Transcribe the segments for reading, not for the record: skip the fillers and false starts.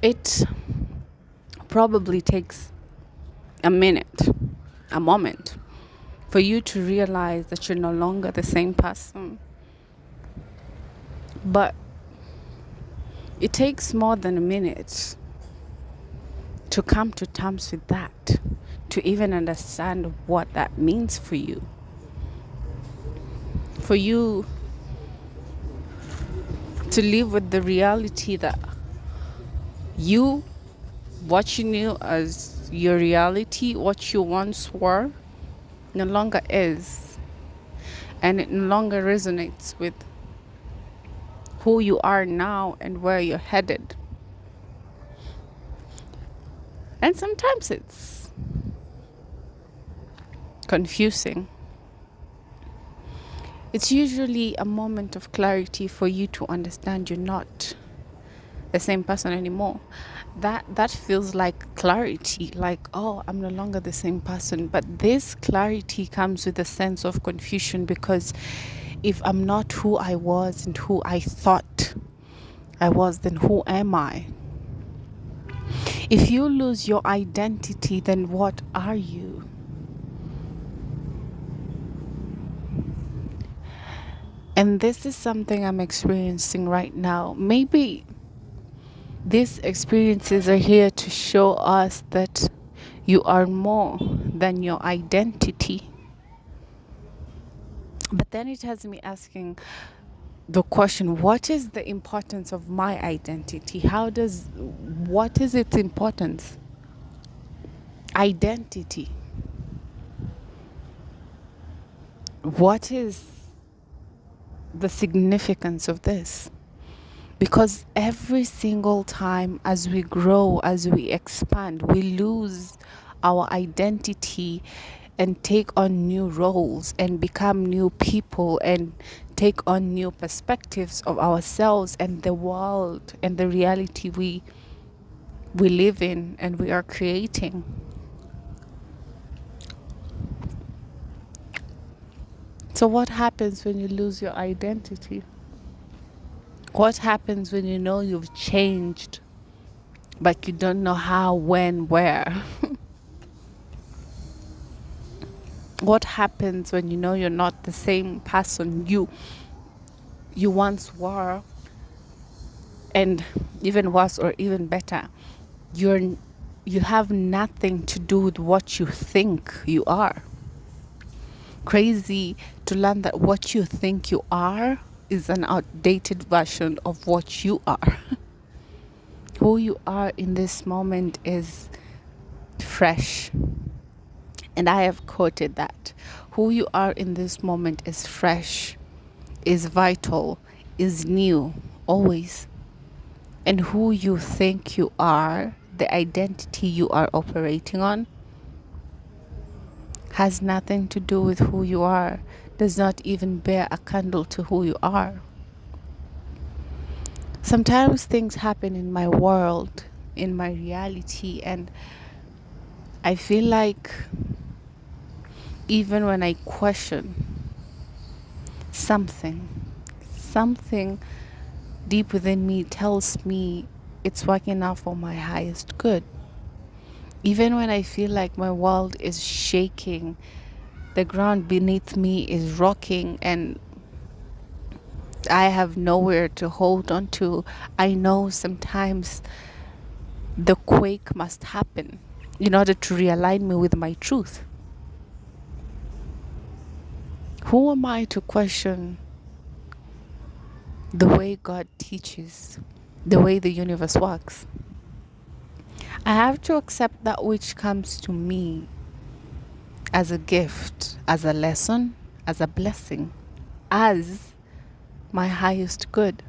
It probably takes a minute, a moment, for you to realize that you're no longer the same person. But it takes more than a minute to come to terms with that, to even understand what that means for you. For you to live with the reality that you, what you knew as your reality, what you once were, no longer is. And it no longer resonates with who you are now and where you're headed. And sometimes it's confusing. It's usually a moment of clarity for you to understand you're not the same person anymore. That feels like clarity, like, oh, I'm no longer the same person. But this clarity comes with a sense of confusion, because if I'm not who I was and who I thought I was, then who am I? If you lose your identity, then what are you? And this is something I'm experiencing right now. Maybe these experiences are here to show us that you are more than your identity. But then it has me asking the question, what is the importance of my identity? What is its importance? Identity. What is the significance of this? Because every single time as we grow, as we expand, we lose our identity and take on new roles and become new people and take on new perspectives of ourselves and the world and the reality we live in and we are creating. So what happens when you lose your identity? What happens when you know you've changed, but you don't know how, when, where? What happens when you know you're not the same person you once were, and even worse or even better, you have nothing to do with what you think you are. Crazy to learn that what you think you are is an outdated version of what you are. Who you are in this moment is fresh. And I have quoted that. Who you are in this moment is fresh, is vital, is new, always. And who you think you are, the identity you are operating on, has nothing to do with who you are, does not even bear a candle to who you are. Sometimes things happen in my world, in my reality, and I feel like even when I question something deep within me tells me it's working out for my highest good. Even when I feel like my world is shaking, the ground beneath me is rocking, and I have nowhere to hold on to, I know sometimes the quake must happen in order to realign me with my truth. Who am I to question the way God teaches, the way the universe works? I have to accept that which comes to me as a gift, as a lesson, as a blessing, as my highest good.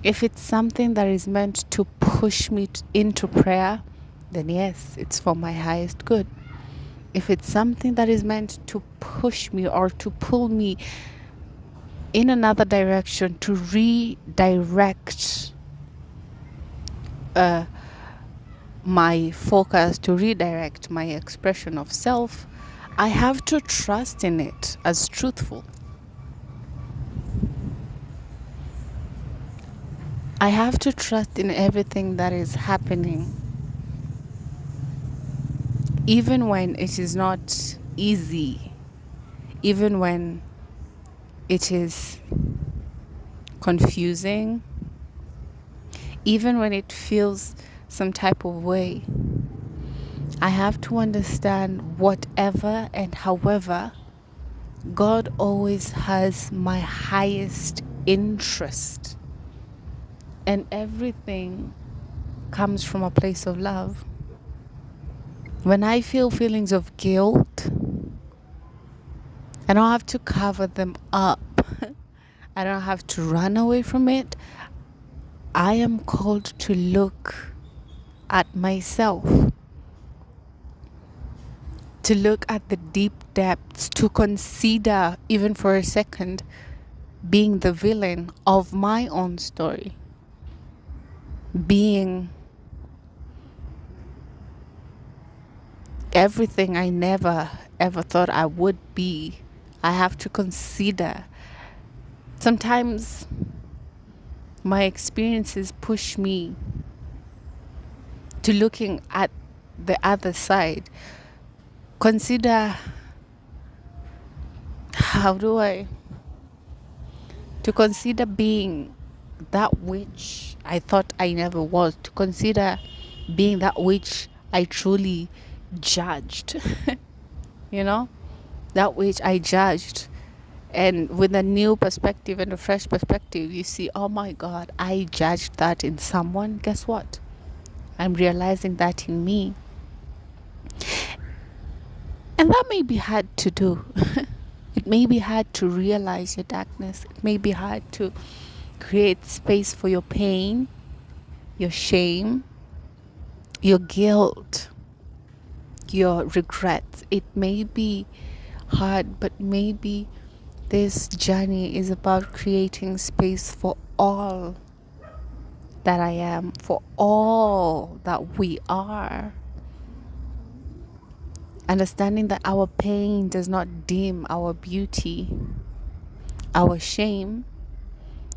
If it's something that is meant to push me into prayer, then yes, it's for my highest good. If it's something that is meant to push me or to pull me in another direction, to redirect my focus, to redirect my expression of self, I have to trust in it as truthful. I have to trust in everything that is happening, even when it is not easy, even when it is confusing, even when it feels some type of way. I have to understand whatever and however, God always has my highest interest, and everything comes from a place of love. When I feel feelings of guilt, I don't have to cover them up. I don't have to run away from it. I am called to look at myself, to look at the deep depths, to consider, even for a second, being the villain of my own story, being everything I never ever thought I would be. I have to consider. Sometimes my experiences push me to looking at the other side. Consider, how do I, to consider being that which I thought I never was, to consider being that which I truly judged, you know, that which I judged. And with a new perspective and a fresh perspective, you see, oh my God, I judged that in someone. Guess what? I'm realizing that in me. And that may be hard to do. It may be hard to realize your darkness. It may be hard to create space for your pain, your shame, your guilt, your regrets. It may be hard, but maybe this journey is about creating space for all that I am, for all that we are. Understanding that our pain does not dim our beauty, our shame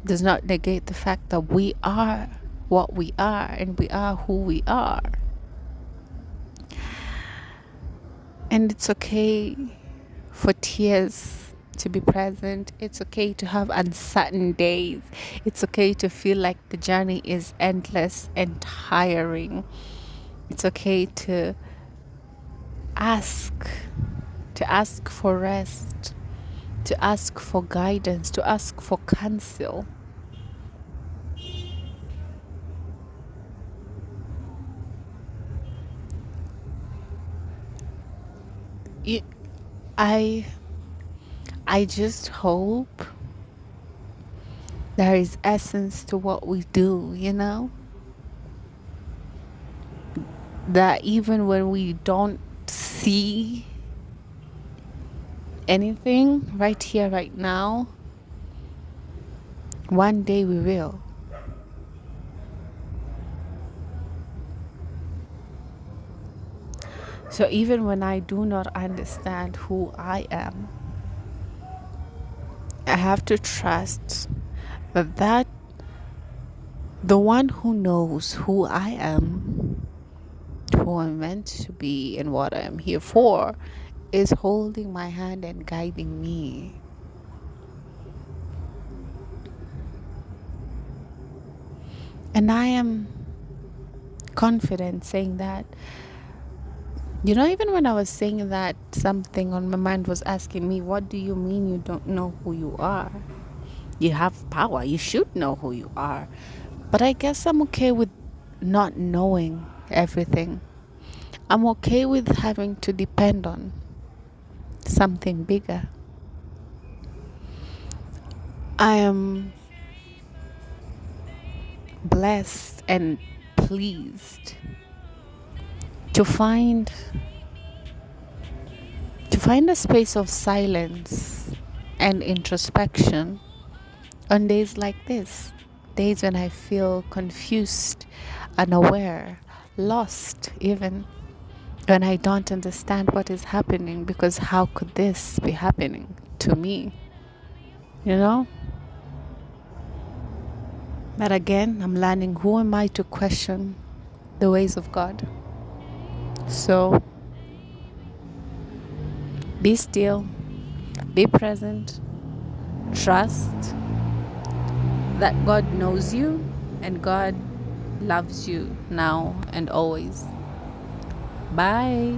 does not negate the fact that we are what we are and we are who we are. And it's okay for tears to be present. It's okay to have uncertain days. It's okay to feel like the journey is endless and tiring. It's okay to ask for rest, to ask for guidance, to ask for counsel. You, I just hope there is essence to what we do, you know? That even when we don't see anything right here, right now, one day we will. So even when I do not understand who I am, I have to trust that the one who knows who I am, who I'm meant to be, and what I'm here for, is holding my hand and guiding me. And I am confident saying that. You know, even when I was saying that, something on my mind was asking me, what do you mean you don't know who you are? You have power. You should know who you are. But I guess I'm okay with not knowing everything. I'm okay with having to depend on something bigger. I am blessed and pleased to find a space of silence and introspection on days like this, days when I feel confused, unaware, lost, even when I don't understand what is happening, because how could this be happening to me? You know? But again, I'm learning, who am I to question the ways of God? So be still, be present, trust that God knows you and God loves you now and always. Bye.